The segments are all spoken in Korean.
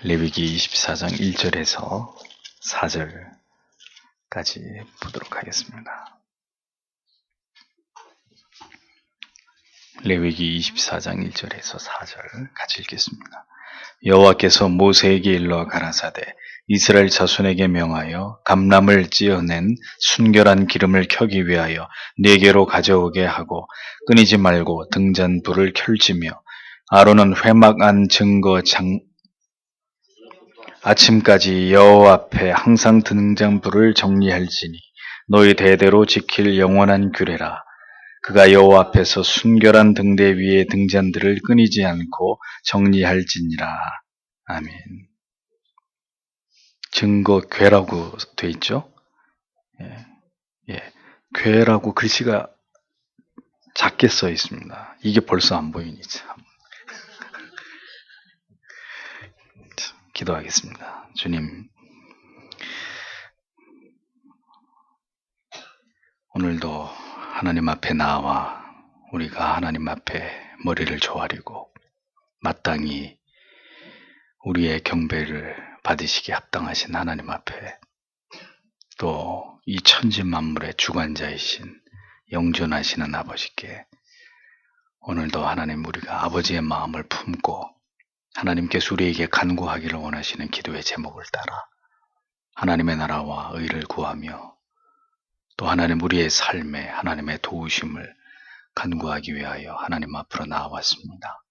레위기 24장 1절에서 4절까지 보도록 하겠습니다. 레위기 24장 1절에서 4절 같이 읽겠습니다. 여호와께서 모세에게 일러 가라사대 이스라엘 자손에게 명하여 감람을 찌어낸 순결한 기름을 켜기 위하여 네게로 가져오게 하고 끊이지 말고 등잔불을 켤지며 아론은 회막 안 증거 아침까지 여호와 앞에 항상 등잔불을 정리할지니 너희 대대로 지킬 영원한 규례라. 그가 여호와 앞에서 순결한 등대 위에 등잔들을 끊이지 않고 정리할지니라. 아멘. 증거 궤라고 돼 있죠? 궤라고 글씨가 작게 써 있습니다. 이게 벌써 안 보이니 참. 기도하겠습니다. 주님, 오늘도 하나님 앞에 나와 우리가 하나님 앞에 머리를 조아리고 마땅히 우리의 경배를 받으시기에 합당하신 하나님 앞에 또 이 천지 만물의 주관자이신 영존하시는 아버지께 오늘도 하나님 우리가 아버지의 마음을 품고 하나님께서 우리에게 간구하기를 원하시는 기도의 제목을 따라 하나님의 나라와 의를 구하며 또 하나님 우리의 삶에 하나님의 도우심을 간구하기 위하여 하나님 앞으로 나와왔습니다.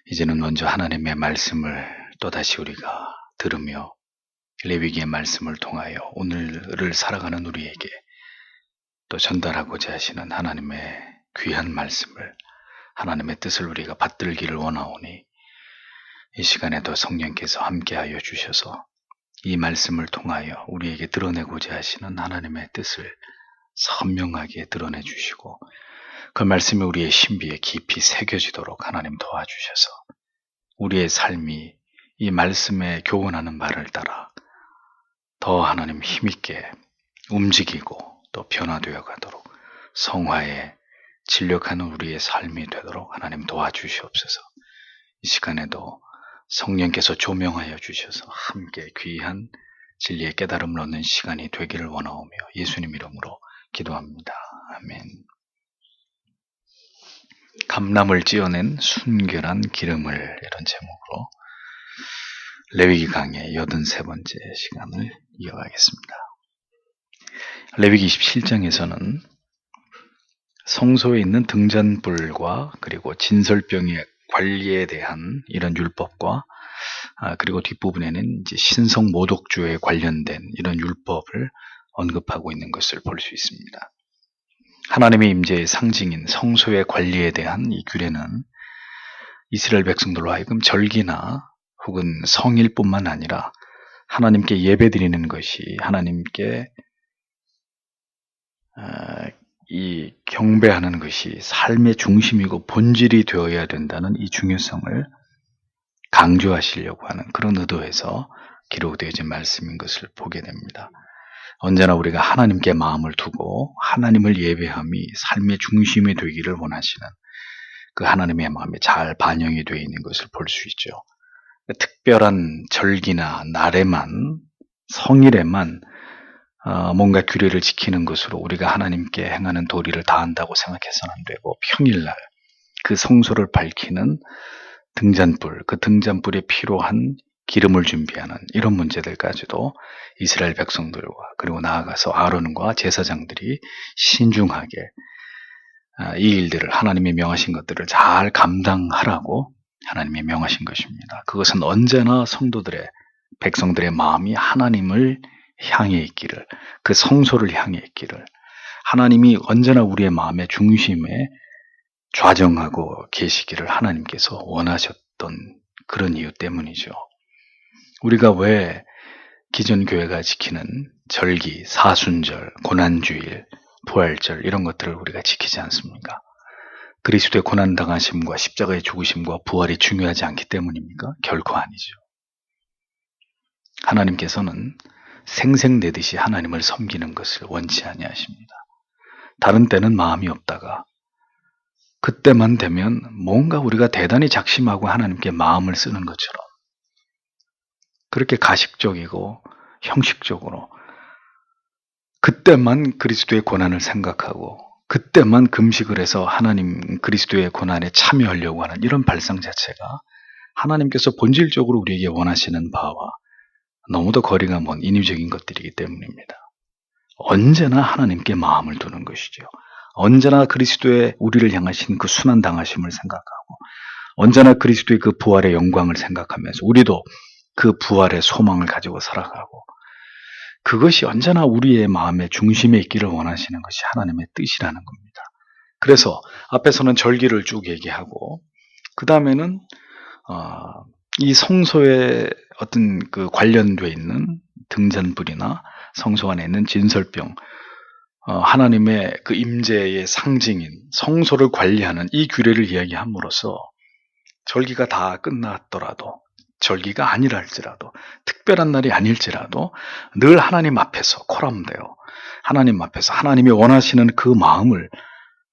이제는 먼저 하나님의 말씀을 또다시 우리가 들으며 레위기의 말씀을 통하여 오늘을 살아가는 우리에게 또 전달하고자 하시는 하나님의 귀한 말씀을 하나님의 뜻을 우리가 받들기를 원하오니 이 시간에도 성령께서 함께하여 주셔서 이 말씀을 통하여 우리에게 드러내고자 하시는 하나님의 뜻을 선명하게 드러내 주시고 그 말씀이 우리의 신비에 깊이 새겨지도록 하나님 도와주셔서 우리의 삶이 이 말씀에 교훈하는 말을 따라 더 하나님 힘있게 움직이고 또 변화되어 가도록 성화에 진력하는 우리의 삶이 되도록 하나님 도와주시옵소서. 이 시간에도 성령께서 조명하여 주셔서 함께 귀한 진리의 깨달음을 얻는 시간이 되기를 원하오며 예수님 이름으로 기도합니다. 아멘. 감람을 찌어낸 순결한 기름을 이런 제목으로 레위기 강의 83번째 시간을 이어가겠습니다. 레위기 27장에서는 성소에 있는 등잔불과 그리고 진설병의 관리에 대한 이런 율법과 그리고 뒷부분에는 이제 신성 모독주에 관련된 이런 율법을 언급하고 있는 것을 볼 수 있습니다. 하나님의 임재의 상징인 성소의 관리에 대한 이 규례는 이스라엘 백성들로 하여금 절기나 혹은 성일뿐만 아니라 하나님께 예배드리는 것이 하나님께 이 경배하는 것이 삶의 중심이고 본질이 되어야 된다는 이 중요성을 강조하시려고 하는 그런 의도에서 기록되어진 말씀인 것을 보게 됩니다. 언제나 우리가 하나님께 마음을 두고 하나님을 예배함이 삶의 중심이 되기를 원하시는 그 하나님의 마음이 잘 반영이 되어 있는 것을 볼 수 있죠. 특별한 절기나 날에만 성일에만 뭔가 규례를 지키는 것으로 우리가 하나님께 행하는 도리를 다한다고 생각해서는 안 되고 평일날 그 성소를 밝히는 등잔불, 그 등잔불에 필요한 기름을 준비하는 이런 문제들까지도 이스라엘 백성들과 그리고 나아가서 아론과 제사장들이 신중하게 이 일들을 하나님이 명하신 것들을 잘 감당하라고 하나님이 명하신 것입니다. 그것은 언제나 성도들의 백성들의 마음이 하나님을 향해 있기를, 그 성소를 향해 있기를, 하나님이 언제나 우리의 마음의 중심에 좌정하고 계시기를 하나님께서 원하셨던 그런 이유 때문이죠. 우리가 왜 기존 교회가 지키는 절기, 사순절, 고난주일, 부활절 이런 것들을 우리가 지키지 않습니까? 그리스도의 고난당하심과 십자가의 죽으심과 부활이 중요하지 않기 때문입니까? 결코 아니죠. 하나님께서는 생색내듯이 하나님을 섬기는 것을 원치 아니하십니다. 다른 때는 마음이 없다가 그때만 되면 뭔가 우리가 대단히 작심하고 하나님께 마음을 쓰는 것처럼 그렇게 가식적이고 형식적으로 그때만 그리스도의 고난을 생각하고 그때만 금식을 해서 하나님 그리스도의 고난에 참여하려고 하는 이런 발상 자체가 하나님께서 본질적으로 우리에게 원하시는 바와 너무도 거리가 먼 인위적인 것들이기 때문입니다. 언제나 하나님께 마음을 두는 것이죠. 언제나 그리스도의 우리를 향하신 그 순환 당하심을 생각하고 언제나 그리스도의 그 부활의 영광을 생각하면서 우리도 그 부활의 소망을 가지고 살아가고 그것이 언제나 우리의 마음의 중심에 있기를 원하시는 것이 하나님의 뜻이라는 겁니다. 그래서 앞에서는 절기를 쭉 얘기하고 그 다음에는 이 성소에 어떤 그 관련되어 있는 등잔불이나 성소 안에 있는 진설병 하나님의 그 임재의 상징인 성소를 관리하는 이 규례를 이야기함으로써 절기가 다 끝났더라도 절기가 아니라 할지라도 특별한 날이 아닐지라도 늘 하나님 앞에서 코람되어 하나님 앞에서 하나님이 원하시는 그 마음을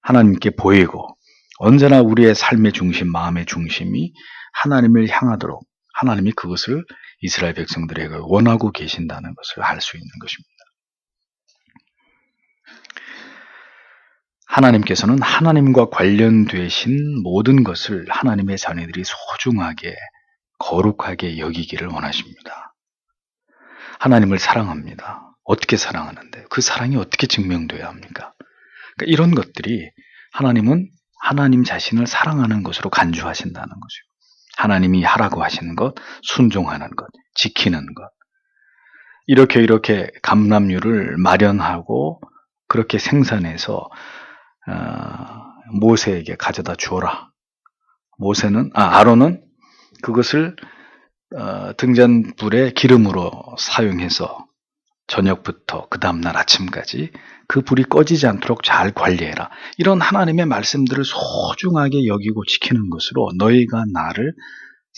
하나님께 보이고 언제나 우리의 삶의 중심, 마음의 중심이 하나님을 향하도록 하나님이 그것을 이스라엘 백성들에게 원하고 계신다는 것을 알 수 있는 것입니다. 하나님께서는 하나님과 관련되신 모든 것을 하나님의 자녀들이 소중하게 거룩하게 여기기를 원하십니다. 하나님을 사랑합니다. 어떻게 사랑하는데 그 사랑이 어떻게 증명돼야 합니까? 그러니까 이런 것들이 하나님은 하나님 자신을 사랑하는 것으로 간주하신다는 거죠. 하나님이 하라고 하시는 것, 순종하는 것, 지키는 것. 이렇게 감람류를 마련하고 그렇게 생산해서 모세에게 가져다 주어라. 아론은 그것을 등잔불에 기름으로 사용해서 저녁부터 그 다음날 아침까지 그 불이 꺼지지 않도록 잘 관리해라. 이런 하나님의 말씀들을 소중하게 여기고 지키는 것으로 너희가 나를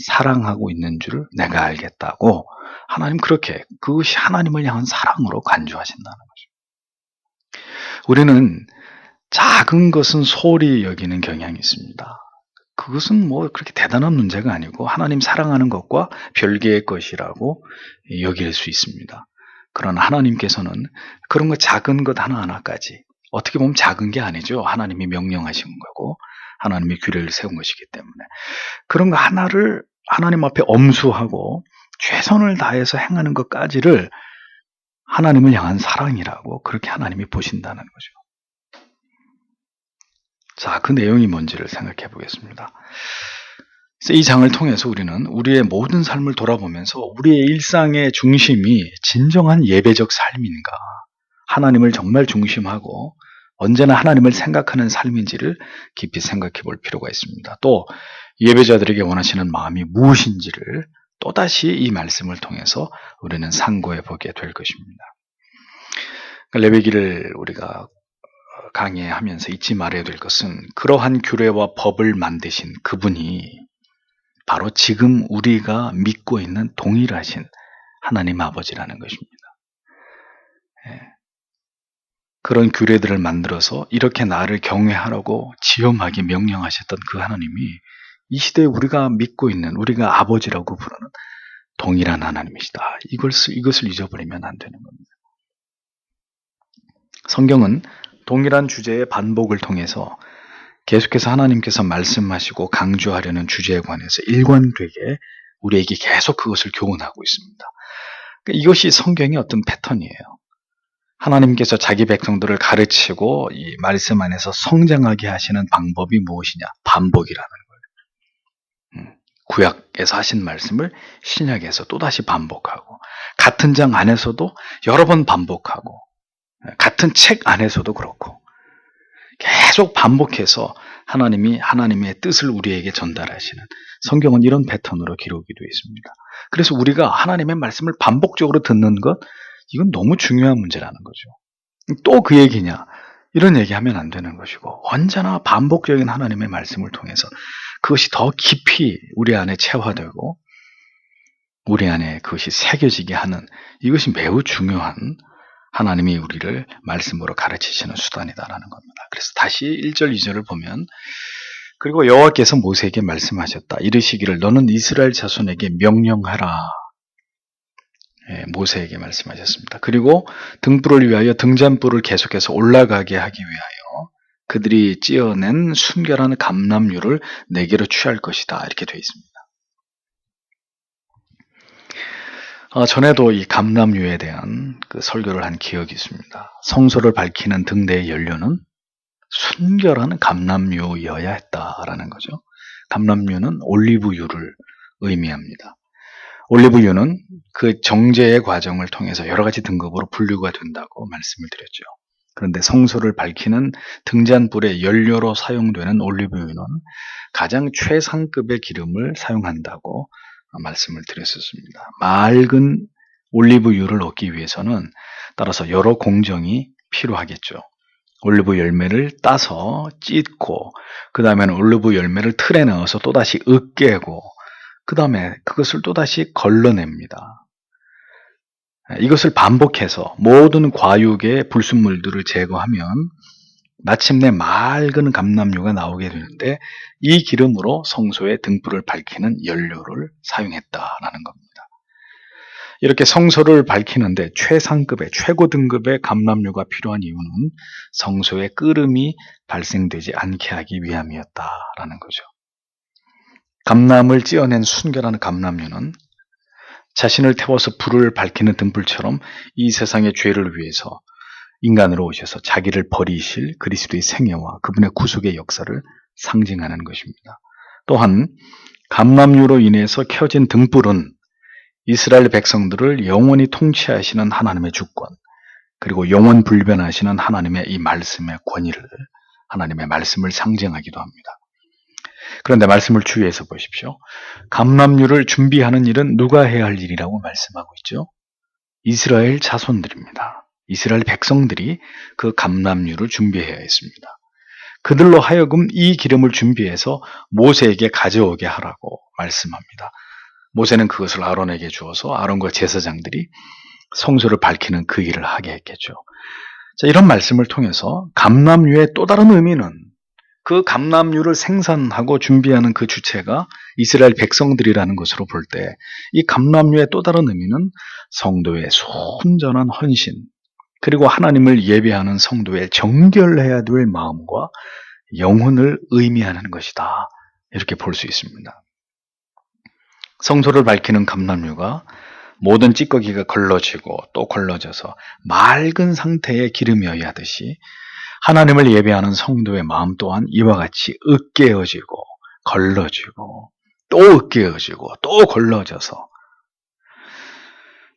사랑하고 있는 줄을 내가 알겠다고 하나님 그렇게 그것이 하나님을 향한 사랑으로 간주하신다는 거죠. 우리는 작은 것은 소홀히 여기는 경향이 있습니다. 그것은 뭐 그렇게 대단한 문제가 아니고 하나님 사랑하는 것과 별개의 것이라고 여길 수 있습니다. 그러나 하나님께서는 그런 것 작은 것 하나하나까지 어떻게 보면 작은 게 아니죠. 하나님이 명령하신 거고 하나님의 규례를 세운 것이기 때문에 그런 거 하나를 하나님 앞에 엄수하고 최선을 다해서 행하는 것까지를 하나님을 향한 사랑이라고 그렇게 하나님이 보신다는 거죠. 자, 그 내용이 뭔지를 생각해 보겠습니다. 이 장을 통해서 우리는 우리의 모든 삶을 돌아보면서 우리의 일상의 중심이 진정한 예배적 삶인가, 하나님을 정말 중심하고 언제나 하나님을 생각하는 삶인지를 깊이 생각해 볼 필요가 있습니다. 또 예배자들에게 원하시는 마음이 무엇인지를 또다시 이 말씀을 통해서 우리는 상고해 보게 될 것입니다. 레위기를 우리가 강의하면서 잊지 말아야 될 것은 그러한 규례와 법을 만드신 그분이 바로 지금 우리가 믿고 있는 동일하신 하나님 아버지라는 것입니다. 그런 규례들을 만들어서 이렇게 나를 경외하라고 지엄하게 명령하셨던 그 하나님이 이 시대에 우리가 믿고 있는 우리가 아버지라고 부르는 동일한 하나님이시다. 이것을 잊어버리면 안 되는 겁니다. 성경은 동일한 주제의 반복을 통해서 계속해서 하나님께서 말씀하시고 강조하려는 주제에 관해서 일관되게 우리에게 계속 그것을 교훈하고 있습니다. 이것이 성경의 어떤 패턴이에요. 하나님께서 자기 백성들을 가르치고 이 말씀 안에서 성장하게 하시는 방법이 무엇이냐? 반복이라는 거예요. 구약에서 하신 말씀을 신약에서 또다시 반복하고 같은 장 안에서도 여러 번 반복하고 같은 책 안에서도 그렇고 계속 반복해서 하나님이 하나님의 뜻을 우리에게 전달하시는 성경은 이런 패턴으로 기록이 되어 있습니다. 그래서 우리가 하나님의 말씀을 반복적으로 듣는 것 이건 너무 중요한 문제라는 거죠. 또 그 얘기냐? 이런 얘기하면 안 되는 것이고 언제나 반복적인 하나님의 말씀을 통해서 그것이 더 깊이 우리 안에 체화되고 우리 안에 그것이 새겨지게 하는 이것이 매우 중요한 하나님이 우리를 말씀으로 가르치시는 수단이다라는 겁니다. 그래서 다시 1절, 2절을 보면 그리고 여호와께서 모세에게 말씀하셨다. 이르시기를 너는 이스라엘 자손에게 명령하라. 모세에게 말씀하셨습니다. 그리고 등불을 위하여 등잔불을 계속해서 올라가게 하기 위하여 그들이 찧어낸 순결한 감람류를 내게로 취할 것이다. 이렇게 되어 있습니다. 전에도 이 감람류에 대한 그 설교를 한 기억이 있습니다. 성소를 밝히는 등대의 연료는 순결한 감람류여야 했다라는 거죠. 감람류는 올리브유를 의미합니다. 올리브유는 그 정제의 과정을 통해서 여러 가지 등급으로 분류가 된다고 말씀을 드렸죠. 그런데 성소를 밝히는 등잔불의 연료로 사용되는 올리브유는 가장 최상급의 기름을 사용한다고 말씀을 드렸었습니다. 맑은 올리브유를 얻기 위해서는 따라서 여러 공정이 필요하겠죠. 올리브 열매를 따서 찢고 그 다음에는 올리브 열매를 틀에 넣어서 또다시 으깨고 그 다음에 그것을 또다시 걸러냅니다. 이것을 반복해서 모든 과육의 불순물들을 제거하면 마침내 맑은 감람류가 나오게 되는데 이 기름으로 성소의 등불을 밝히는 연료를 사용했다라는 겁니다. 이렇게 성소를 밝히는데 최상급의 최고 등급의 감람류가 필요한 이유는 성소에 끓음이 발생되지 않게 하기 위함이었다라는 거죠. 감람을 찧어낸 순결한 감람류는 자신을 태워서 불을 밝히는 등불처럼 이 세상의 죄를 위해서 인간으로 오셔서 자기를 버리실 그리스도의 생애와 그분의 구속의 역사를 상징하는 것입니다. 또한 감람류로 인해서 켜진 등불은 이스라엘 백성들을 영원히 통치하시는 하나님의 주권, 그리고 영원 불변하시는 하나님의 이 말씀의 권위를, 하나님의 말씀을 상징하기도 합니다. 그런데 말씀을 주의해서 보십시오. 감람류를 준비하는 일은 누가 해야 할 일이라고 말씀하고 있죠? 이스라엘 자손들입니다. 이스라엘 백성들이 그 감람류를 준비해야 했습니다. 그들로 하여금 이 기름을 준비해서 모세에게 가져오게 하라고 말씀합니다. 모세는 그것을 아론에게 주어서 아론과 제사장들이 성소를 밝히는 그 일을 하게 했겠죠. 자, 이런 말씀을 통해서 감람류의 또 다른 의미는 그 감람류를 생산하고 준비하는 그 주체가 이스라엘 백성들이라는 것으로 볼 때 이 감람류의 또 다른 의미는 성도의 순전한 헌신, 그리고 하나님을 예배하는 성도의 정결해야 될 마음과 영혼을 의미하는 것이다. 이렇게 볼 수 있습니다. 성소를 밝히는 감람류가 모든 찌꺼기가 걸러지고 또 걸러져서 맑은 상태의 기름이어야 하듯이 하나님을 예배하는 성도의 마음 또한 이와 같이 으깨어지고 걸러지고 또 으깨어지고 또 걸러져서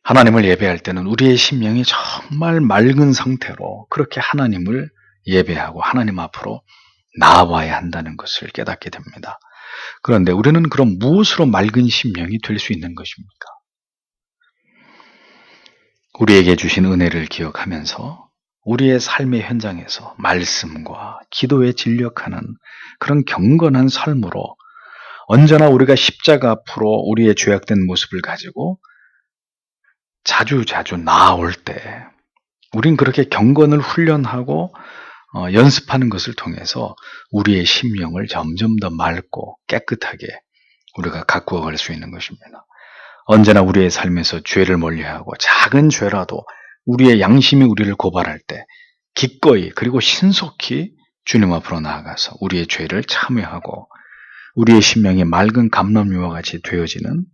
하나님을 예배할 때는 우리의 심령이 정말 맑은 상태로 그렇게 하나님을 예배하고 하나님 앞으로 나아와야 한다는 것을 깨닫게 됩니다. 그런데 우리는 그럼 무엇으로 맑은 심령이 될 수 있는 것입니까? 우리에게 주신 은혜를 기억하면서 우리의 삶의 현장에서 말씀과 기도에 진력하는 그런 경건한 삶으로 언제나 우리가 십자가 앞으로 우리의 죄악된 모습을 가지고 자주 나아올 때 우린 그렇게 경건을 훈련하고 연습하는 것을 통해서 우리의 심령을 점점 더 맑고 깨끗하게 우리가 가꾸어 갈 수 있는 것입니다. 언제나 우리의 삶에서 죄를 멀리하고 작은 죄라도 우리의 양심이 우리를 고발할 때 기꺼이 그리고 신속히 주님 앞으로 나아가서 우리의 죄를 참회하고 우리의 심령이 맑은 감람류와 같이 되어지는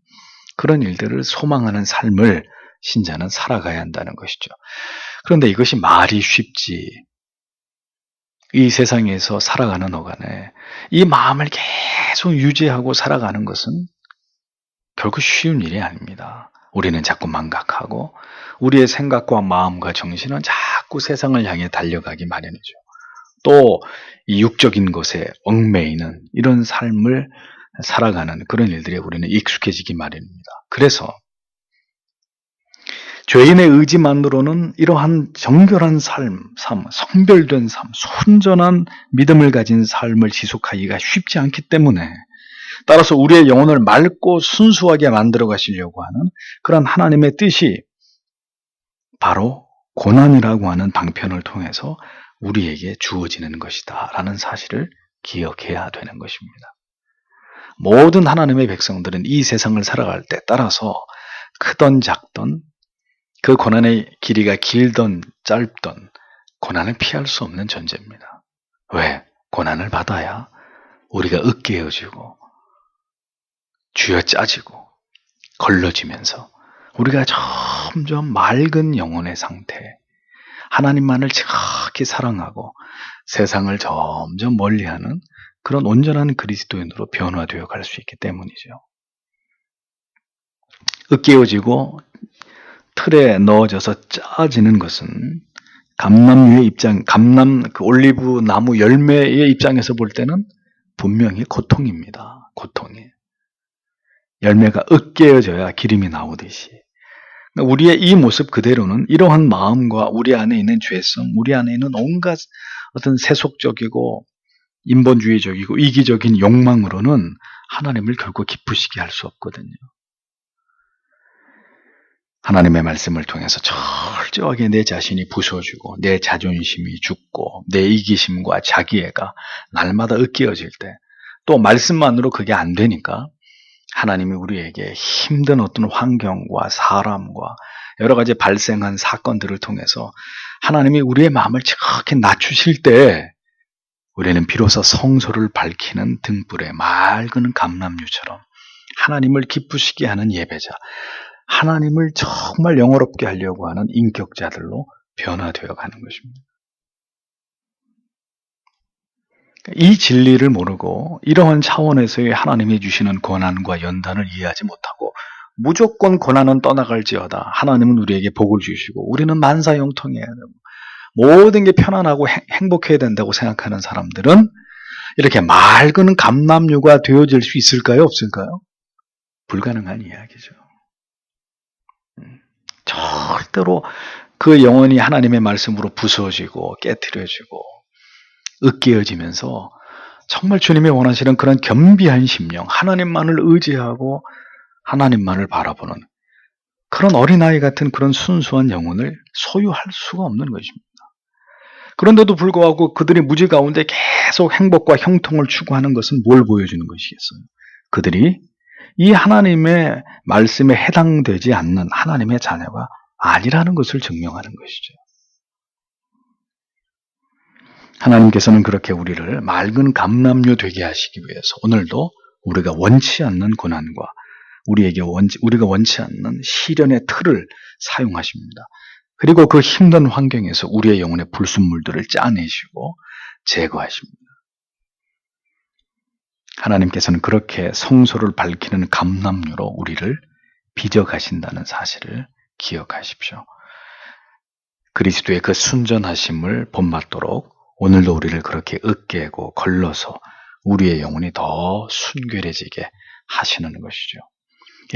그런 일들을 소망하는 삶을 신자는 살아가야 한다는 것이죠. 그런데 이것이 말이 쉽지, 이 세상에서 살아가는 어간에 이 마음을 계속 유지하고 살아가는 것은 결코 쉬운 일이 아닙니다. 우리는 자꾸 망각하고 우리의 생각과 마음과 정신은 자꾸 세상을 향해 달려가기 마련이죠. 또 이 육적인 것에 얽매이는 이런 삶을 살아가는 그런 일들에 우리는 익숙해지기 마련입니다. 그래서 죄인의 의지만으로는 이러한 정결한 삶, 성별된 삶, 순전한 믿음을 가진 삶을 지속하기가 쉽지 않기 때문에 따라서 우리의 영혼을 맑고 순수하게 만들어 가시려고 하는 그런 하나님의 뜻이 바로 고난이라고 하는 방편을 통해서 우리에게 주어지는 것이다 라는 사실을 기억해야 되는 것입니다. 모든 하나님의 백성들은 이 세상을 살아갈 때 따라서 크던 작던 그 고난의 길이가 길던 짧던 고난을 피할 수 없는 존재입니다. 왜? 고난을 받아야 우리가 으깨어지고 쥐어짜지고 걸러지면서 우리가 점점 맑은 영혼의 상태, 하나님만을 지극히 사랑하고 세상을 점점 멀리하는 그런 온전한 그리스도인으로 변화되어 갈 수 있기 때문이죠. 으깨어지고 틀에 넣어져서 짜지는 것은 감람류의 입장, 그 올리브 나무 열매의 입장에서 볼 때는 분명히 고통입니다. 고통이. 열매가 으깨어져야 기름이 나오듯이. 그러니까 우리의 이 모습 그대로는 이러한 마음과 우리 안에 있는 죄성, 우리 안에 있는 온갖 어떤 세속적이고 인본주의적이고 이기적인 욕망으로는 하나님을 결코 기쁘시게 할 수 없거든요. 하나님의 말씀을 통해서 철저하게 내 자신이 부서지고 내 자존심이 죽고 내 이기심과 자기애가 날마다 으깨어질 때 또 말씀만으로 그게 안 되니까 하나님이 우리에게 힘든 어떤 환경과 사람과 여러 가지 발생한 사건들을 통해서 하나님이 우리의 마음을 지극히 낮추실 때 우리는 비로소 성소를 밝히는 등불에 맑은 감람류처럼 하나님을 기쁘시게 하는 예배자, 하나님을 정말 영화롭게 하려고 하는 인격자들로 변화되어 가는 것입니다. 이 진리를 모르고 이러한 차원에서의 하나님이 주시는 고난과 연단을 이해하지 못하고 무조건 고난은 떠나갈지어다. 하나님은 우리에게 복을 주시고 우리는 만사형통해야 되고 모든 게 편안하고 행복해야 된다고 생각하는 사람들은 이렇게 맑은 감람류가 되어질 수 있을까요? 없을까요? 불가능한 이야기죠. 절대로 그 영혼이 하나님의 말씀으로 부서지고 깨트려지고 으깨어지면서 정말 주님이 원하시는 그런 겸비한 심령, 하나님만을 의지하고 하나님만을 바라보는 그런 어린아이 같은 그런 순수한 영혼을 소유할 수가 없는 것입니다. 그런데도 불구하고 그들이 무지 가운데 계속 행복과 형통을 추구하는 것은 뭘 보여주는 것이겠어요? 그들이 이 하나님의 말씀에 해당되지 않는 하나님의 자녀가 아니라는 것을 증명하는 것이죠. 하나님께서는 그렇게 우리를 맑은 감람류 되게 하시기 위해서 오늘도 우리가 원치 않는 고난과 우리가 원치 않는 시련의 틀을 사용하십니다. 그리고 그 힘든 환경에서 우리의 영혼의 불순물들을 짜내시고 제거하십니다. 하나님께서는 그렇게 성소를 밝히는 감람류로 우리를 빚어가신다는 사실을 기억하십시오. 그리스도의 그 순전하심을 본받도록 오늘도 우리를 그렇게 으깨고 걸러서 우리의 영혼이 더 순결해지게 하시는 것이죠.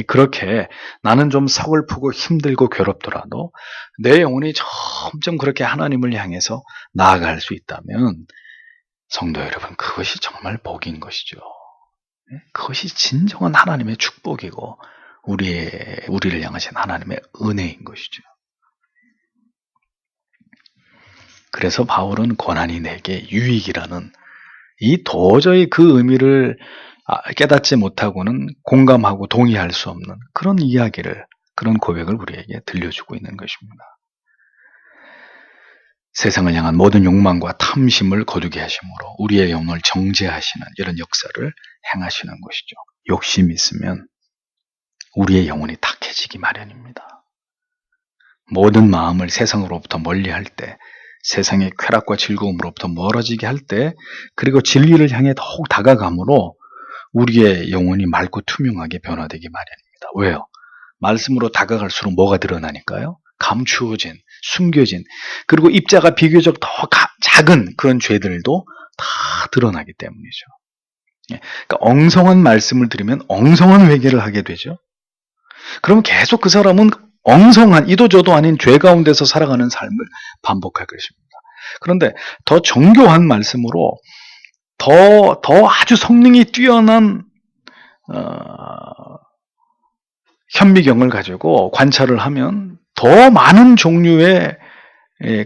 그렇게 나는 좀 서글프고 힘들고 괴롭더라도 내 영혼이 점점 그렇게 하나님을 향해서 나아갈 수 있다면 성도 여러분, 그것이 정말 복인 것이죠. 그것이 진정한 하나님의 축복이고 우리를 향하신 하나님의 은혜인 것이죠. 그래서 바울은 고난이 내게 유익이라는 이 도저히 그 의미를 깨닫지 못하고는 공감하고 동의할 수 없는 그런 이야기를, 그런 고백을 우리에게 들려주고 있는 것입니다. 세상을 향한 모든 욕망과 탐심을 거두게 하심으로 우리의 영혼을 정죄하시는 이런 역사를 행하시는 것이죠. 욕심이 있으면 우리의 영혼이 탁해지기 마련입니다. 모든 마음을 세상으로부터 멀리할 때, 세상의 쾌락과 즐거움으로부터 멀어지게 할 때, 그리고 진리를 향해 더욱 다가감으로 우리의 영혼이 맑고 투명하게 변화되기 마련입니다. 왜요? 말씀으로 다가갈수록 뭐가 드러나니까요? 감추어진, 숨겨진, 그리고 입자가 비교적 더 작은 그런 죄들도 다 드러나기 때문이죠. 그러니까 엉성한 말씀을 들으면 엉성한 회개를 하게 되죠. 그러면 계속 그 사람은 엉성한 이도저도 아닌 죄 가운데서 살아가는 삶을 반복할 것입니다. 그런데 더 정교한 말씀으로 더 아주 성능이 뛰어난 현미경을 가지고 관찰을 하면 더 많은 종류의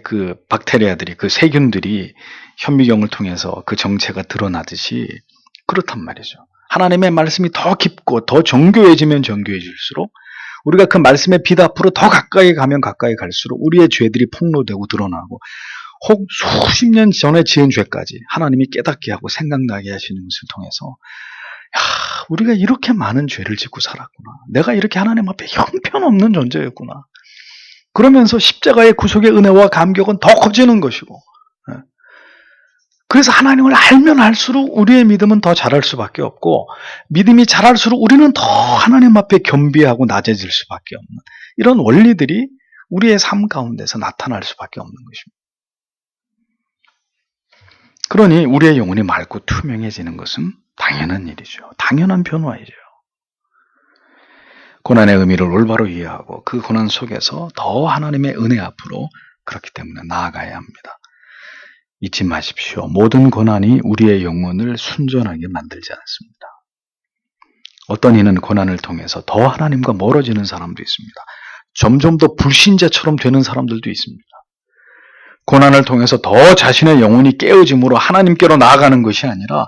그 박테리아들이, 그 세균들이 현미경을 통해서 그 정체가 드러나듯이 그렇단 말이죠. 하나님의 말씀이 더 깊고 더 정교해지면 정교해질수록 우리가 그 말씀의 빛 앞으로 더 가까이 가면 가까이 갈수록 우리의 죄들이 폭로되고 드러나고 혹 수십 년 전에 지은 죄까지 하나님이 깨닫게 하고 생각나게 하시는 것을 통해서 우리가 이렇게 많은 죄를 짓고 살았구나. 내가 이렇게 하나님 앞에 형편없는 존재였구나. 그러면서 십자가의 구속의 은혜와 감격은 더 커지는 것이고, 그래서 하나님을 알면 알수록 우리의 믿음은 더 자랄 수밖에 없고, 믿음이 자랄수록 우리는 더 하나님 앞에 겸비하고 낮아질 수밖에 없는 이런 원리들이 우리의 삶 가운데서 나타날 수밖에 없는 것입니다. 그러니 우리의 영혼이 맑고 투명해지는 것은 당연한 일이죠. 당연한 변화이죠. 고난의 의미를 올바로 이해하고 그 고난 속에서 더 하나님의 은혜 앞으로 그렇기 때문에 나아가야 합니다. 잊지 마십시오. 모든 고난이 우리의 영혼을 순전하게 만들지 않습니다. 어떤 이는 고난을 통해서 더 하나님과 멀어지는 사람도 있습니다. 점점 더 불신자처럼 되는 사람들도 있습니다. 고난을 통해서 더 자신의 영혼이 깨어짐으로 하나님께로 나아가는 것이 아니라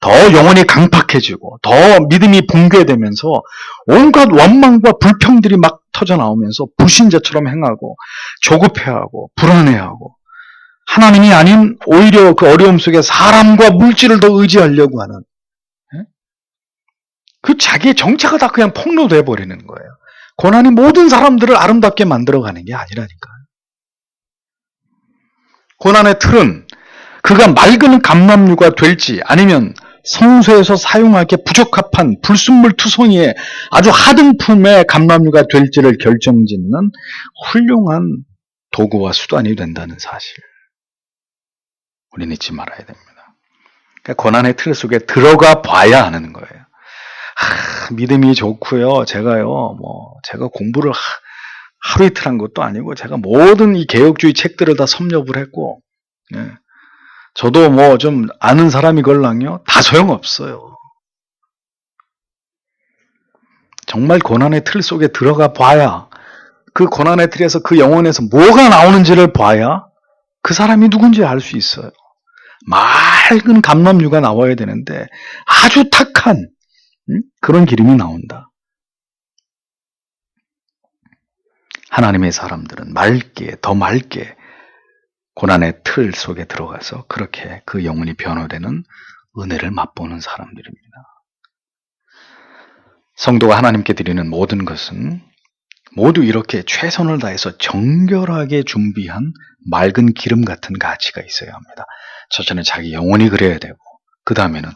더 영혼이 강팍해지고 더 믿음이 붕괴되면서 온갖 원망과 불평들이 막 터져나오면서 불신자처럼 행하고 조급해하고 불안해하고 하나님이 아닌 오히려 그 어려움 속에 사람과 물질을 더 의지하려고 하는 그 자기의 정체가 다 그냥 폭로돼 버리는 거예요. 고난이 모든 사람들을 아름답게 만들어가는 게 아니라니까요. 고난의 틀은 그가 맑은 감람류가 될지 아니면 성소에서 사용하기에 부적합한 불순물 투성이의 아주 하등품의 감람류가 될지를 결정짓는 훌륭한 도구와 수단이 된다는 사실. 우리는 잊지 말아야 됩니다. 그러니까 고난의 틀 속에 들어가 봐야 하는 거예요. 믿음이 좋고요. 제가 공부를 하루 이틀 한 것도 아니고 제가 모든 이 개혁주의 책들을 다 섭렵을 했고, 저도 좀 아는 사람이걸랑요. 다 소용없어요. 정말 고난의 틀 속에 들어가 봐야, 그 고난의 틀에서 그 영혼에서 뭐가 나오는지를 봐야 그 사람이 누군지 알 수 있어요. 맑은 감람류가 나와야 되는데 아주 탁한 그런 기름이 나온다. 하나님의 사람들은 더 맑게 고난의 틀 속에 들어가서 그렇게 그 영혼이 변화되는 은혜를 맛보는 사람들입니다. 성도가 하나님께 드리는 모든 것은 모두 이렇게 최선을 다해서 정결하게 준비한 맑은 기름 같은 가치가 있어야 합니다. 첫째는 자기 영혼이 그래야 되고, 그 다음에는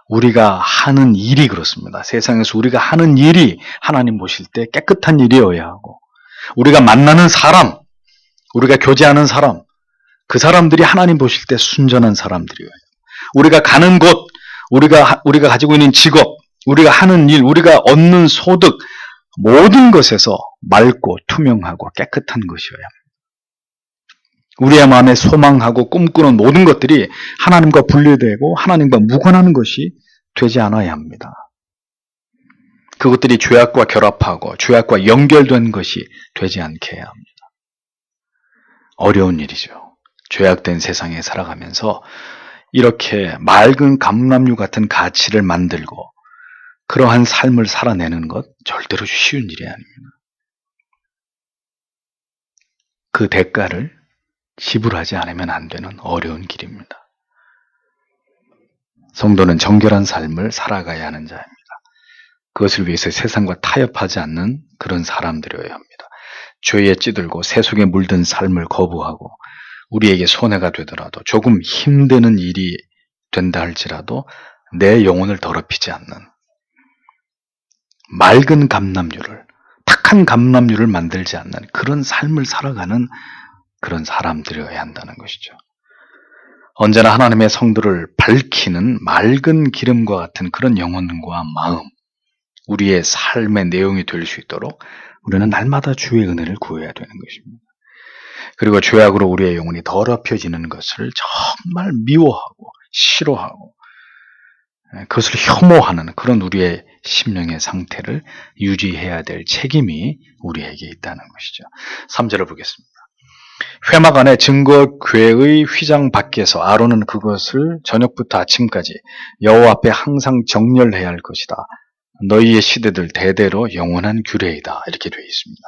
우리가 하는 일이 그렇습니다. 세상에서 우리가 하는 일이 하나님 보실 때 깨끗한 일이어야 하고, 우리가 만나는 사람, 우리가 교제하는 사람, 그 사람들이 하나님 보실 때 순전한 사람들이에요. 우리가 가는 곳, 우리가 가지고 있는 직업, 우리가 하는 일, 우리가 얻는 소득, 모든 것에서 맑고 투명하고 깨끗한 것이어야 합니다. 우리의 마음에 소망하고 꿈꾸는 모든 것들이 하나님과 분리되고 하나님과 무관한 것이 되지 않아야 합니다. 그것들이 죄악과 결합하고 죄악과 연결된 것이 되지 않게 해야 합니다. 어려운 일이죠. 죄악된 세상에 살아가면서 이렇게 맑은 감람류 같은 가치를 만들고 그러한 삶을 살아내는 것 절대로 쉬운 일이 아닙니다. 그 대가를 지불하지 않으면 안 되는 어려운 길입니다. 성도는 정결한 삶을 살아가야 하는 자입니다. 그것을 위해서 세상과 타협하지 않는 그런 사람들이어야 합니다. 죄에 찌들고 세속에 물든 삶을 거부하고 우리에게 손해가 되더라도 조금 힘드는 일이 된다 할지라도 내 영혼을 더럽히지 않는 맑은 감람류를, 탁한 감람류를 만들지 않는 그런 삶을 살아가는 그런 사람들이어야 한다는 것이죠. 언제나 하나님의 성도를 밝히는 맑은 기름과 같은 그런 영혼과 마음, 우리의 삶의 내용이 될 수 있도록 우리는 날마다 주의 은혜를 구해야 되는 것입니다. 그리고 죄악으로 우리의 영혼이 더럽혀지는 것을 정말 미워하고 싫어하고 그것을 혐오하는 그런 우리의 심령의 상태를 유지해야 될 책임이 우리에게 있다는 것이죠. 3절을 보겠습니다. 회막 안에 증거궤의 휘장 밖에서 아론은 그것을 저녁부터 아침까지 여호와 앞에 항상 정렬해야 할 것이다. 너희의 시대들 대대로 영원한 규례이다. 이렇게 되어 있습니다.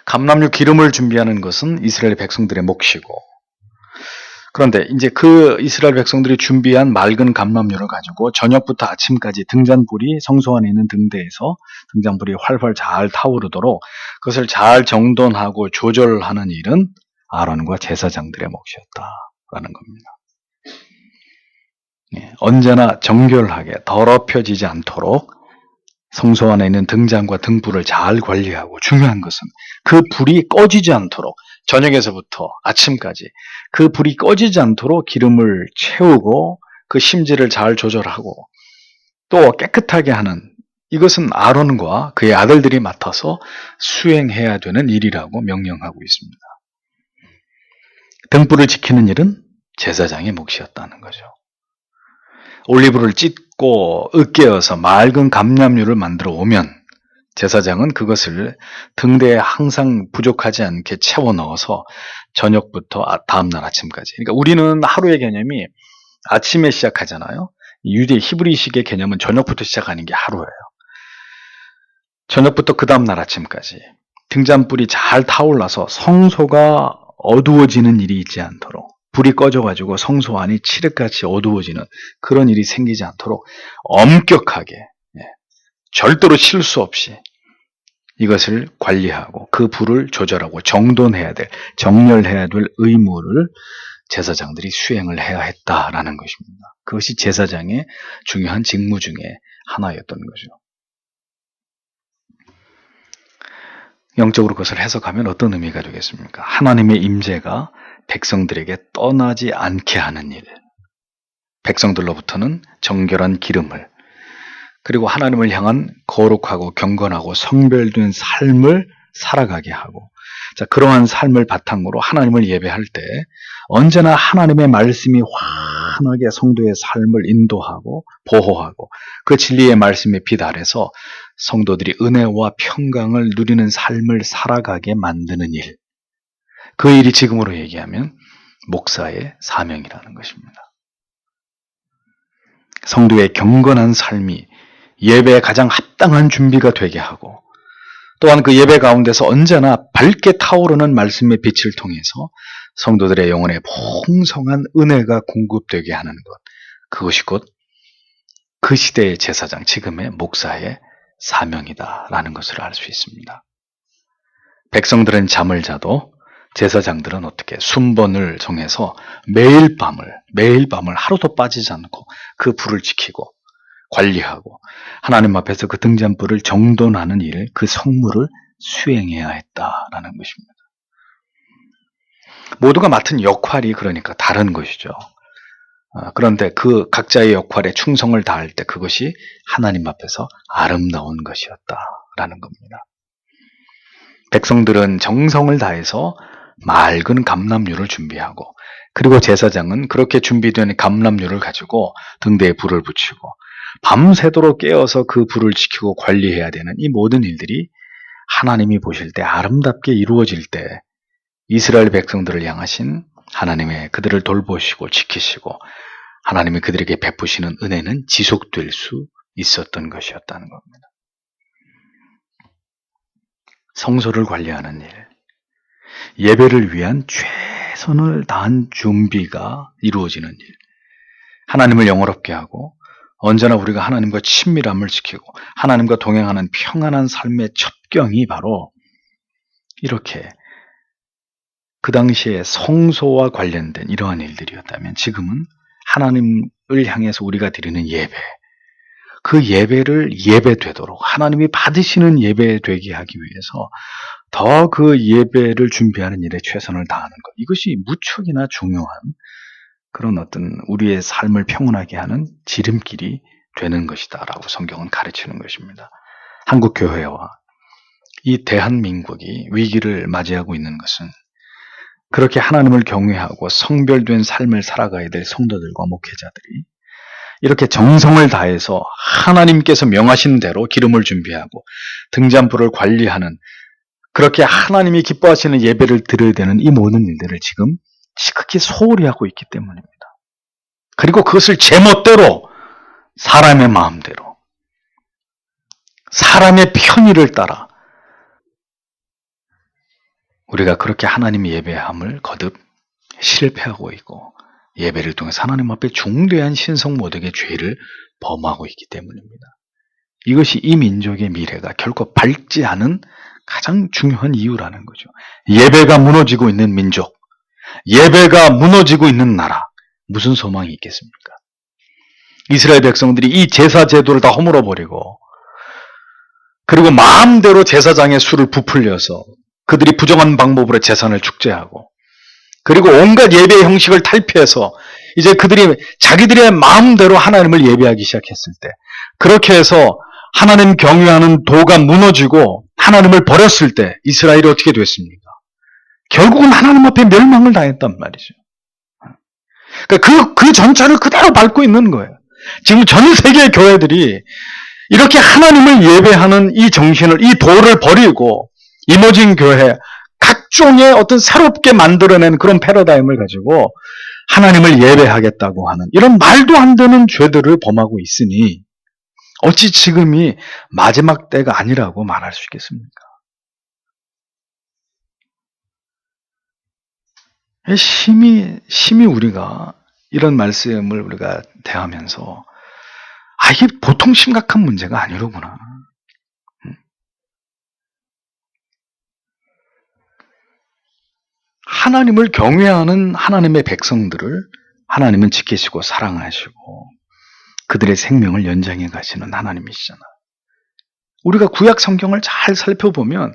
감람유 기름을 준비하는 것은 이스라엘 백성들의 몫이고, 그런데 이제 그 이스라엘 백성들이 준비한 맑은 감람유를 가지고 저녁부터 아침까지 등잔불이 성소 안에 있는 등대에서 등잔불이 활활 잘 타오르도록 그것을 잘 정돈하고 조절하는 일은 아론과 제사장들의 몫이었다라는 겁니다. 언제나 정결하게 더럽혀지지 않도록 성소 안에 있는 등잔과 등불을 잘 관리하고, 중요한 것은 그 불이 꺼지지 않도록 저녁에서부터 아침까지 그 불이 꺼지지 않도록 기름을 채우고 그 심지를 잘 조절하고 또 깨끗하게 하는, 이것은 아론과 그의 아들들이 맡아서 수행해야 되는 일이라고 명령하고 있습니다. 등불을 지키는 일은 제사장의 몫이었다는 거죠. 올리브를 찢고 으깨어서 맑은 감람유를 만들어 오면 제사장은 그것을 등대에 항상 부족하지 않게 채워 넣어서 저녁부터 다음날 아침까지, 그러니까 우리는 하루의 개념이 아침에 시작하잖아요. 유대 히브리식의 개념은 저녁부터 시작하는 게 하루예요. 저녁부터 그 다음날 아침까지 등잔불이 잘 타올라서 성소가 어두워지는 일이 있지 않도록, 불이 꺼져가지고 성소 안이 칠흑같이 어두워지는 그런 일이 생기지 않도록 엄격하게, 절대로 실수 없이 이것을 관리하고 그 불을 조절하고 정돈해야 될, 정렬해야 될 의무를 제사장들이 수행을 해야 했다라는 것입니다. 그것이 제사장의 중요한 직무 중에 하나였던 거죠. 영적으로 그것을 해석하면 어떤 의미가 되겠습니까? 하나님의 임재가 백성들에게 떠나지 않게 하는 일, 백성들로부터는 정결한 기름을, 그리고 하나님을 향한 거룩하고 경건하고 성별된 삶을 살아가게 하고, 자, 그러한 삶을 바탕으로 하나님을 예배할 때 언제나 하나님의 말씀이 환하게 성도의 삶을 인도하고 보호하고 그 진리의 말씀의 빛 아래서 성도들이 은혜와 평강을 누리는 삶을 살아가게 만드는 일, 그 일이 지금으로 얘기하면 목사의 사명이라는 것입니다. 성도의 경건한 삶이 예배에 가장 합당한 준비가 되게 하고, 또한 그 예배 가운데서 언제나 밝게 타오르는 말씀의 빛을 통해서 성도들의 영혼에 풍성한 은혜가 공급되게 하는 것, 그것이 곧 그 시대의 제사장, 지금의 목사의 사명이다라는 것을 알 수 있습니다. 백성들은 잠을 자도 제사장들은 어떻게 순번을 정해서 매일 밤을 하루도 빠지지 않고 그 불을 지키고 관리하고 하나님 앞에서 그 등잔불을 정돈하는 일, 그 성무를 수행해야 했다라는 것입니다. 모두가 맡은 역할이 그러니까 다른 것이죠. 그런데 그 각자의 역할에 충성을 다할 때 그것이 하나님 앞에서 아름다운 것이었다라는 겁니다. 백성들은 정성을 다해서 맑은 감람유를 준비하고, 그리고 제사장은 그렇게 준비된 감람유를 가지고 등대에 불을 붙이고 밤새도록 깨어서 그 불을 지키고 관리해야 되는 이 모든 일들이 하나님이 보실 때 아름답게 이루어질 때 이스라엘 백성들을 향하신 하나님의 그들을 돌보시고 지키시고 하나님이 그들에게 베푸시는 은혜는 지속될 수 있었던 것이었다는 겁니다. 성소를 관리하는 일, 예배를 위한 최선을 다한 준비가 이루어지는 일, 하나님을 영화롭게 하고 언제나 우리가 하나님과 친밀함을 지키고 하나님과 동행하는 평안한 삶의 첩경이 바로 이렇게 그 당시에 성소와 관련된 이러한 일들이었다면, 지금은 하나님을 향해서 우리가 드리는 예배, 그 예배를 예배되도록 하나님이 받으시는 예배되게 하기 위해서 더 그 예배를 준비하는 일에 최선을 다하는 것, 이것이 무척이나 중요한 그런 어떤 우리의 삶을 평온하게 하는 지름길이 되는 것이다 라고 성경은 가르치는 것입니다. 한국교회와 이 대한민국이 위기를 맞이하고 있는 것은 그렇게 하나님을 경외하고 성별된 삶을 살아가야 될 성도들과 목회자들이 이렇게 정성을 다해서 하나님께서 명하신 대로 기름을 준비하고 등잔불을 관리하는, 그렇게 하나님이 기뻐하시는 예배를 드려야 되는 이 모든 일들을 지금 지극히 소홀히 하고 있기 때문입니다. 그리고 그것을 제멋대로 사람의 마음대로, 사람의 편의를 따라 우리가 그렇게 하나님 예배함을 거듭 실패하고 있고 예배를 통해서 하나님 앞에 중대한 신성모독의 죄를 범하고 있기 때문입니다. 이것이 이 민족의 미래가 결코 밝지 않은 가장 중요한 이유라는 거죠. 예배가 무너지고 있는 민족, 예배가 무너지고 있는 나라, 무슨 소망이 있겠습니까? 이스라엘 백성들이 이 제사 제도를 다 허물어버리고 그리고 마음대로 제사장의 수를 부풀려서 그들이 부정한 방법으로 제사를 축제하고 그리고 온갖 예배 형식을 탈피해서 이제 그들이 자기들의 마음대로 하나님을 예배하기 시작했을 때 그렇게 해서 하나님 경외하는 도가 무너지고 하나님을 버렸을 때 이스라엘이 어떻게 됐습니까? 결국은 하나님 앞에 멸망을 당했단 말이죠. 그러니까 그 전차를 그대로 밟고 있는 거예요. 지금 전 세계의 교회들이 이렇게 하나님을 예배하는 이 정신을, 이 도를 버리고 이모진 교회, 각종의 어떤 새롭게 만들어낸 그런 패러다임을 가지고 하나님을 예배하겠다고 하는 이런 말도 안 되는 죄들을 범하고 있으니 어찌 지금이 마지막 때가 아니라고 말할 수 있겠습니까? 심히 우리가 이런 말씀을 우리가 대하면서 이게 보통 심각한 문제가 아니로구나. 하나님을 경외하는 하나님의 백성들을 하나님은 지키시고 사랑하시고 그들의 생명을 연장해 가시는 하나님이시잖아요. 우리가 구약 성경을 잘 살펴보면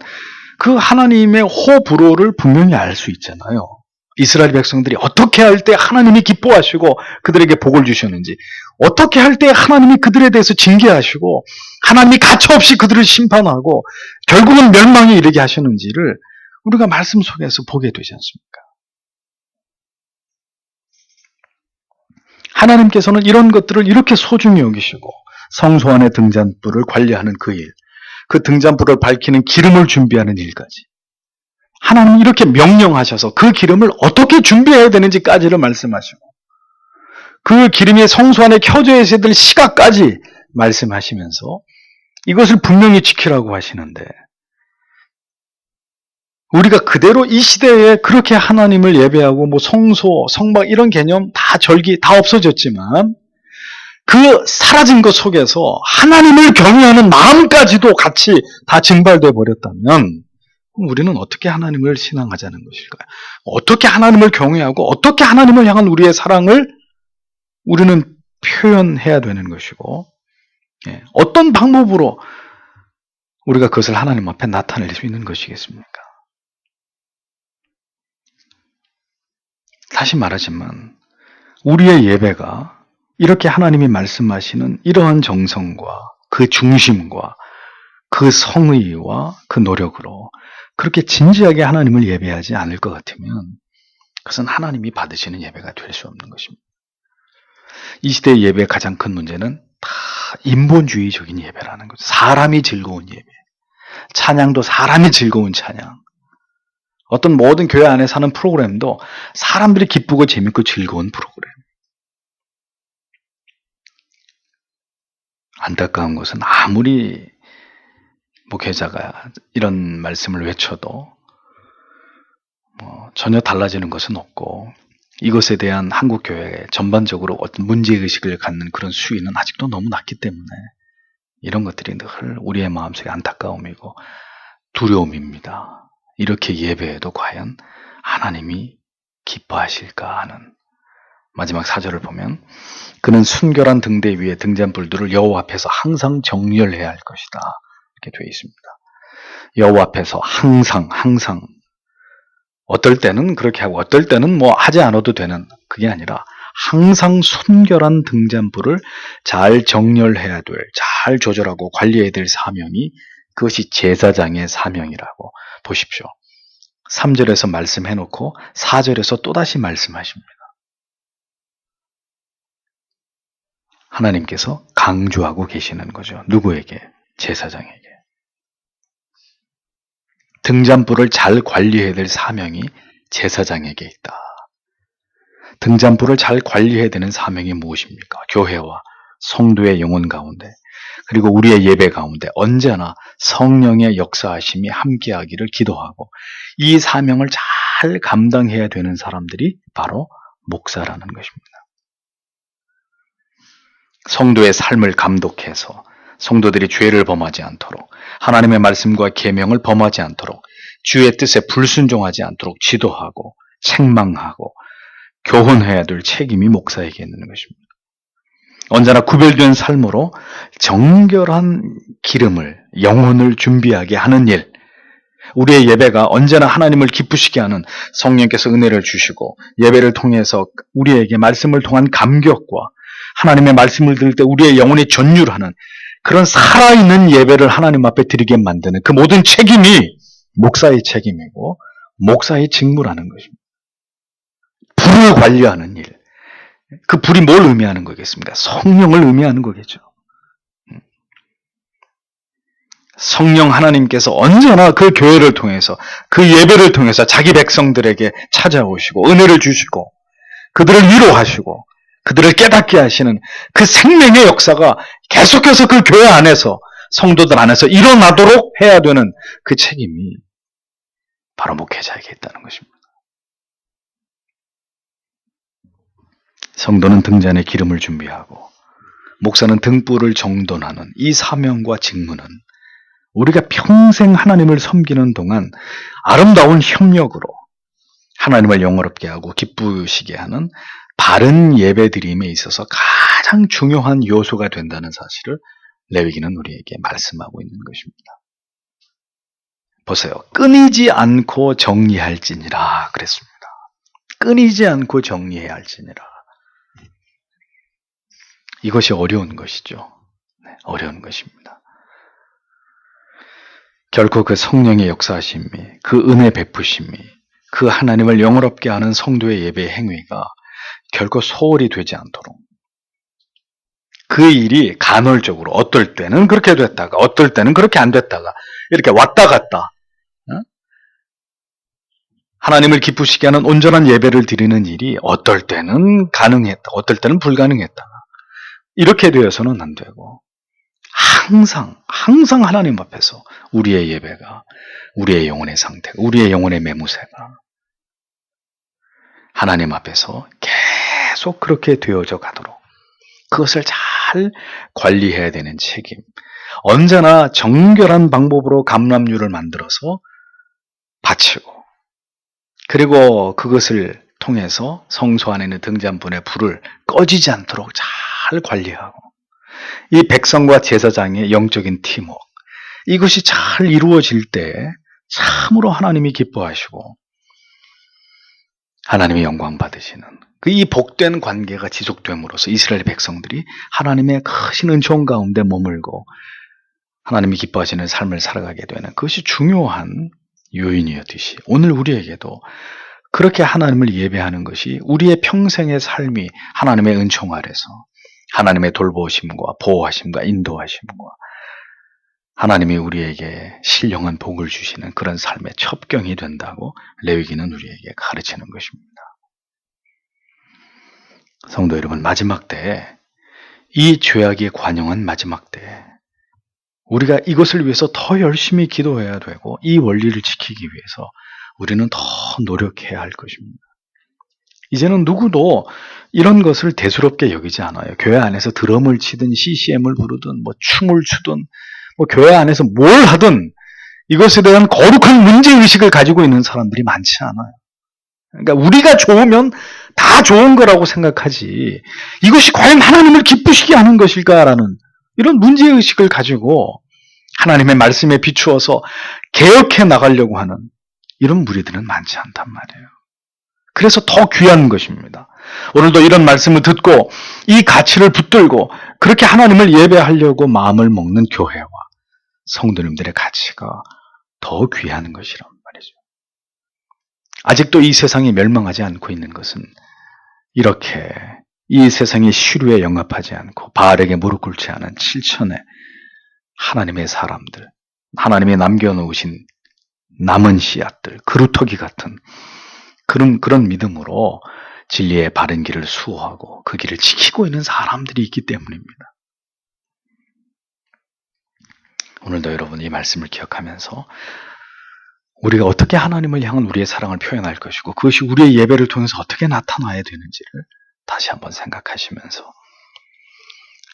그 하나님의 호불호를 분명히 알 수 있잖아요. 이스라엘 백성들이 어떻게 할 때 하나님이 기뻐하시고 그들에게 복을 주셨는지, 어떻게 할 때 하나님이 그들에 대해서 징계하시고 하나님이 가차없이 그들을 심판하고 결국은 멸망에 이르게 하셨는지를 우리가 말씀 속에서 보게 되지 않습니까? 하나님께서는 이런 것들을 이렇게 소중히 여기시고 성소 안의 등잔불을 관리하는 그 일, 그 등잔불을 밝히는 기름을 준비하는 일까지 하나님이 이렇게 명령하셔서 그 기름을 어떻게 준비해야 되는지까지를 말씀하시고 그 기름이 성소 안에 켜져 있어야 될 시각까지 말씀하시면서 이것을 분명히 지키라고 하시는데 우리가 그대로 이 시대에 그렇게 하나님을 예배하고 뭐 성소, 성막 이런 개념 다 절기 다 없어졌지만 그 사라진 것 속에서 하나님을 경외하는 마음까지도 같이 다 증발돼 버렸다면 우리는 어떻게 하나님을 신앙하자는 것일까요? 어떻게 하나님을 경외하고 어떻게 하나님을 향한 우리의 사랑을 우리는 표현해야 되는 것이고 어떤 방법으로 우리가 그것을 하나님 앞에 나타낼 수 있는 것이겠습니까? 다시 말하지만 우리의 예배가 이렇게 하나님이 말씀하시는 이러한 정성과 그 중심과 그 성의와 그 노력으로 그렇게 진지하게 하나님을 예배하지 않을 것 같으면 그것은 하나님이 받으시는 예배가 될 수 없는 것입니다. 이 시대의 예배의 가장 큰 문제는 다 인본주의적인 예배라는 거죠. 사람이 즐거운 예배. 찬양도 사람이 즐거운 찬양. 어떤 모든 교회 안에서 하는 프로그램도 사람들이 기쁘고 재밌고 즐거운 프로그램. 안타까운 것은 아무리 목회자가 이런 말씀을 외쳐도 전혀 달라지는 것은 없고 이것에 대한 한국교회 전반적으로 어떤 문제의식을 갖는 그런 수위는 아직도 너무 낮기 때문에 이런 것들이 늘 우리의 마음속에 안타까움이고 두려움입니다. 이렇게 예배해도 과연 하나님이 기뻐하실까 하는 마지막 4절을 보면 그는 순결한 등대 위에 등잔불들을 여호와 앞에서 항상 정렬해야 할 것이다. 이렇게 되어 있습니다. 여호와 앞에서 항상 어떨 때는 그렇게 하고 어떨 때는 뭐 하지 않아도 되는 그게 아니라 항상 순결한 등잔불을 잘 정렬해야 될, 잘 조절하고 관리해야 될 사명이 그것이 제사장의 사명이라고 보십시오. 3절에서 말씀해놓고 4절에서 또다시 말씀하십니다. 하나님께서 강조하고 계시는 거죠. 누구에게? 제사장에게. 등잔불을 잘 관리해야 될 사명이 제사장에게 있다. 등잔불을 잘 관리해야 되는 사명이 무엇입니까? 교회와 성도의 영혼 가운데 그리고 우리의 예배 가운데 언제나 성령의 역사하심이 함께하기를 기도하고 이 사명을 잘 감당해야 되는 사람들이 바로 목사라는 것입니다. 성도의 삶을 감독해서 성도들이 죄를 범하지 않도록 하나님의 말씀과 계명을 범하지 않도록 주의 뜻에 불순종하지 않도록 지도하고 책망하고 교훈해야 될 책임이 목사에게 있는 것입니다. 언제나 구별된 삶으로 정결한 기름을, 영혼을 준비하게 하는 일, 우리의 예배가 언제나 하나님을 기쁘시게 하는 성령께서 은혜를 주시고 예배를 통해서 우리에게 말씀을 통한 감격과 하나님의 말씀을 들을 때 우리의 영혼이 전율하는 그런 살아있는 예배를 하나님 앞에 드리게 만드는 그 모든 책임이 목사의 책임이고 목사의 직무라는 것입니다. 불을 관리하는 일. 그 불이 뭘 의미하는 거겠습니까? 성령을 의미하는 거겠죠. 성령 하나님께서 언제나 그 교회를 통해서 그 예배를 통해서 자기 백성들에게 찾아오시고 은혜를 주시고 그들을 위로하시고 그들을 깨닫게 하시는 그 생명의 역사가 계속해서 그 교회 안에서 성도들 안에서 일어나도록 해야 되는 그 책임이 바로 목회자에게 있다는 것입니다. 성도는 등잔에 기름을 준비하고 목사는 등불을 정돈하는 이 사명과 직무는 우리가 평생 하나님을 섬기는 동안 아름다운 협력으로 하나님을 영화롭게 하고 기쁘시게 하는 바른 예배드림에 있어서 가장 중요한 요소가 된다는 사실을 레위기는 우리에게 말씀하고 있는 것입니다. 보세요. 끊이지 않고 정리할지니라 그랬습니다. 끊이지 않고 정리해야 할지니라. 이것이 어려운 것이죠. 네, 어려운 것입니다. 결코 그 성령의 역사하심이, 그 은혜 베푸심이, 그 하나님을 영화롭게 하는 성도의 예배 행위가 결코 소홀히 되지 않도록 그 일이 간헐적으로 어떨 때는 그렇게 됐다가 어떨 때는 그렇게 안 됐다가 이렇게 왔다 갔다 하나님을 기쁘시게 하는 온전한 예배를 드리는 일이 어떨 때는 가능했다, 어떨 때는 불가능했다. 이렇게 되어서는 안 되고 항상 하나님 앞에서 우리의 예배가, 우리의 영혼의 상태가, 우리의 영혼의 매무새가 하나님 앞에서 계속 그렇게 되어져 가도록 그것을 잘 관리해야 되는 책임. 언제나 정결한 방법으로 감람류를 만들어서 바치고 그리고 그것을 통해서 성소 안에 있는 등잔불의 불을 꺼지지 않도록 잘 관리하고 이 백성과 제사장의 영적인 팀워크 이것이 잘 이루어질 때 참으로 하나님이 기뻐하시고 하나님의 영광 받으시는 그 이 복된 관계가 지속됨으로써 이스라엘 백성들이 하나님의 크신 은총 가운데 머물고 하나님이 기뻐하시는 삶을 살아가게 되는 그것이 중요한 요인이었듯이 오늘 우리에게도 그렇게 하나님을 예배하는 것이 우리의 평생의 삶이 하나님의 은총 아래서 하나님의 돌보심과 보호하심과 인도하심과 하나님이 우리에게 신령한 복을 주시는 그런 삶의 첩경이 된다고 레위기는 우리에게 가르치는 것입니다. 성도 여러분, 마지막 때에 이 죄악이 관영한 마지막 때에 우리가 이것을 위해서 더 열심히 기도해야 되고 이 원리를 지키기 위해서 우리는 더 노력해야 할 것입니다. 이제는 누구도 이런 것을 대수롭게 여기지 않아요. 교회 안에서 드럼을 치든 CCM을 부르든 춤을 추든 교회 안에서 뭘 하든 이것에 대한 거룩한 문제의식을 가지고 있는 사람들이 많지 않아요. 그러니까 우리가 좋으면 다 좋은 거라고 생각하지 이것이 과연 하나님을 기쁘시게 하는 것일까라는 이런 문제의식을 가지고 하나님의 말씀에 비추어서 개혁해 나가려고 하는 이런 무리들은 많지 않단 말이에요. 그래서 더 귀한 것입니다. 오늘도 이런 말씀을 듣고 이 가치를 붙들고 그렇게 하나님을 예배하려고 마음을 먹는 교회와 성도님들의 가치가 더 귀한 것이란 말이죠. 아직도 이 세상이 멸망하지 않고 있는 것은 이렇게 이 세상의 시류에 영합하지 않고 바알에게 무릎 꿇지 않은 7천의 하나님의 사람들, 하나님이 남겨놓으신 남은 씨앗들, 그루터기 같은 그런 믿음으로 진리의 바른 길을 수호하고 그 길을 지키고 있는 사람들이 있기 때문입니다. 오늘도 여러분 이 말씀을 기억하면서 우리가 어떻게 하나님을 향한 우리의 사랑을 표현할 것이고 그것이 우리의 예배를 통해서 어떻게 나타나야 되는지를 다시 한번 생각하시면서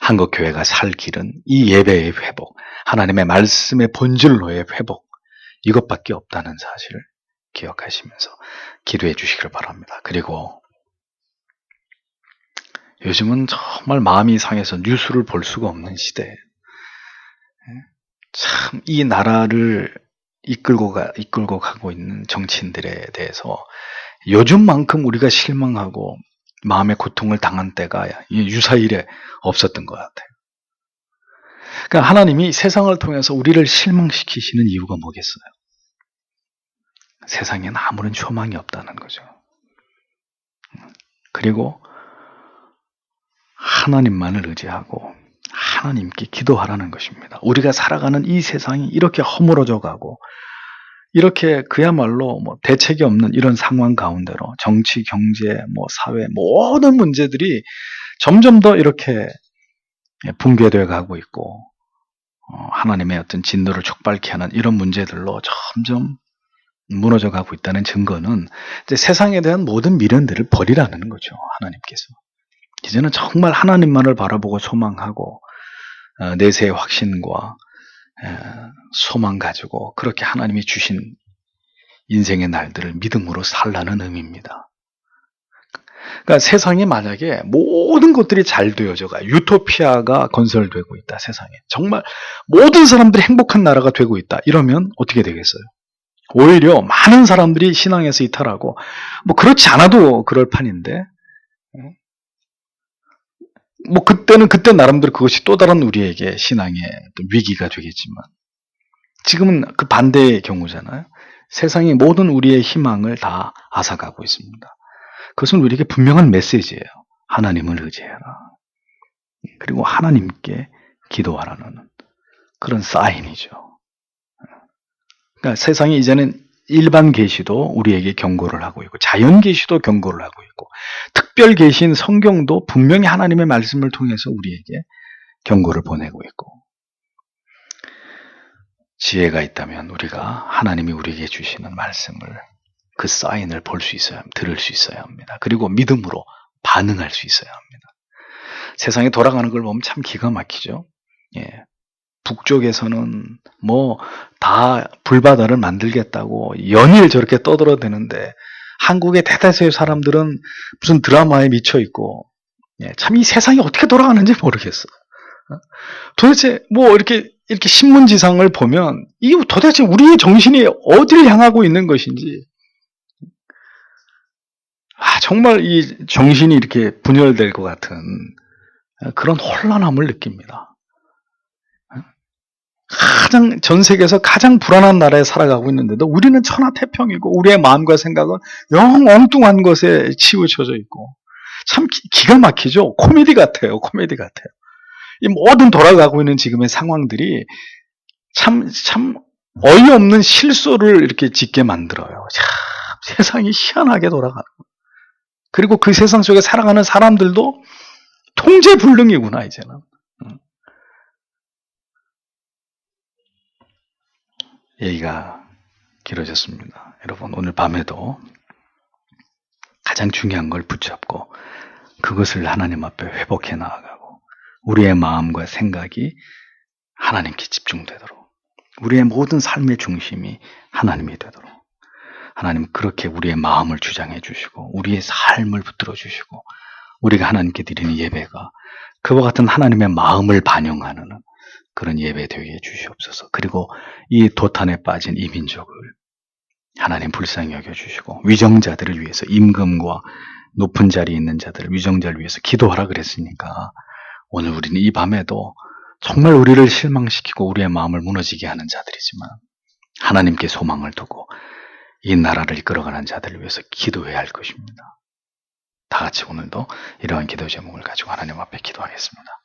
한국교회가 살 길은 이 예배의 회복, 하나님의 말씀의 본질로의 회복, 이것밖에 없다는 사실을 기억하시면서 기도해 주시기를 바랍니다. 그리고 요즘은 정말 마음이 상해서 뉴스를 볼 수가 없는 시대에 참 이 나라를 이끌고 가고 있는 정치인들에 대해서 요즘만큼 우리가 실망하고 마음의 고통을 당한 때가 유사일에 없었던 것 같아요. 그러니까 하나님이 세상을 통해서 우리를 실망시키시는 이유가 뭐겠어요? 세상에는 아무런 소망이 없다는 거죠. 그리고 하나님만을 의지하고 하나님께 기도하라는 것입니다. 우리가 살아가는 이 세상이 이렇게 허물어져 가고 이렇게 그야말로 대책이 없는 이런 상황 가운데로 정치, 경제, 사회 모든 문제들이 점점 더 이렇게 붕괴되어 가고 있고 하나님의 어떤 진노를 촉발케 하는 이런 문제들로 점점 무너져 가고 있다는 증거는 이제 세상에 대한 모든 미련들을 버리라는 거죠. 하나님께서. 이제는 정말 하나님만을 바라보고 소망하고 내세의 확신과 소망 가지고 그렇게 하나님이 주신 인생의 날들을 믿음으로 살라는 의미입니다. 그러니까 세상에 만약에 모든 것들이 잘 되어져가 유토피아가 건설되고 있다. 세상에 정말 모든 사람들이 행복한 나라가 되고 있다. 이러면 어떻게 되겠어요? 오히려 많은 사람들이 신앙에서 이탈하고 그렇지 않아도 그럴 판인데 그때 나름대로 그것이 또 다른 우리에게 신앙의 위기가 되겠지만 지금은 그 반대의 경우잖아요. 세상이 모든 우리의 희망을 다 앗아가고 있습니다. 그것은 우리에게 분명한 메시지예요. 하나님을 의지해라. 그리고 하나님께 기도하라는 그런 사인이죠. 그러니까 세상이 이제는 일반 계시도 우리에게 경고를 하고 있고 자연 계시도 경고를 하고 있고 특별 계시인 성경도 분명히 하나님의 말씀을 통해서 우리에게 경고를 보내고 있고 지혜가 있다면 우리가 하나님이 우리에게 주시는 말씀을 그 사인을 볼 수 있어야 합니다. 들을 수 있어야 합니다. 그리고 믿음으로 반응할 수 있어야 합니다. 세상에 돌아가는 걸 보면 참 기가 막히죠. 예. 북쪽에서는 다 불바다를 만들겠다고 연일 저렇게 떠들어대는데 한국의 대다수의 사람들은 무슨 드라마에 미쳐 있고 참 이 세상이 어떻게 돌아가는지 모르겠어요. 도대체 이렇게 신문지상을 보면 이 도대체 우리의 정신이 어디를 향하고 있는 것인지 정말 이 정신이 이렇게 분열될 것 같은 그런 혼란함을 느낍니다. 전 세계에서 가장 불안한 나라에 살아가고 있는데도 우리는 천하태평이고 우리의 마음과 생각은 영 엉뚱한 것에 치우쳐져 있고 참 기가 막히죠. 코미디 같아요. 코미디 같아요. 이 모든 돌아가고 있는 지금의 상황들이 참 어이없는 실소를 이렇게 짓게 만들어요. 참 세상이 희한하게 돌아가는 거예요. 그리고 그 세상 속에 살아가는 사람들도 통제불능이구나 이제는. 얘기가 길어졌습니다. 여러분 오늘 밤에도 가장 중요한 걸 붙잡고 그것을 하나님 앞에 회복해 나아가고 우리의 마음과 생각이 하나님께 집중되도록 우리의 모든 삶의 중심이 하나님이 되도록 하나님 그렇게 우리의 마음을 주장해 주시고 우리의 삶을 붙들어 주시고 우리가 하나님께 드리는 예배가 그와 같은 하나님의 마음을 반영하는 그런 예배 되게 해주시옵소서. 그리고 이 도탄에 빠진 이 민족을 하나님 불쌍히 여겨주시고 위정자들을 위해서 임금과 높은 자리에 있는 자들, 위정자를 위해서 기도하라 그랬으니까 오늘 우리는 이 밤에도 정말 우리를 실망시키고 우리의 마음을 무너지게 하는 자들이지만 하나님께 소망을 두고 이 나라를 이끌어가는 자들을 위해서 기도해야 할 것입니다. 다 같이 오늘도 이러한 기도 제목을 가지고 하나님 앞에 기도하겠습니다.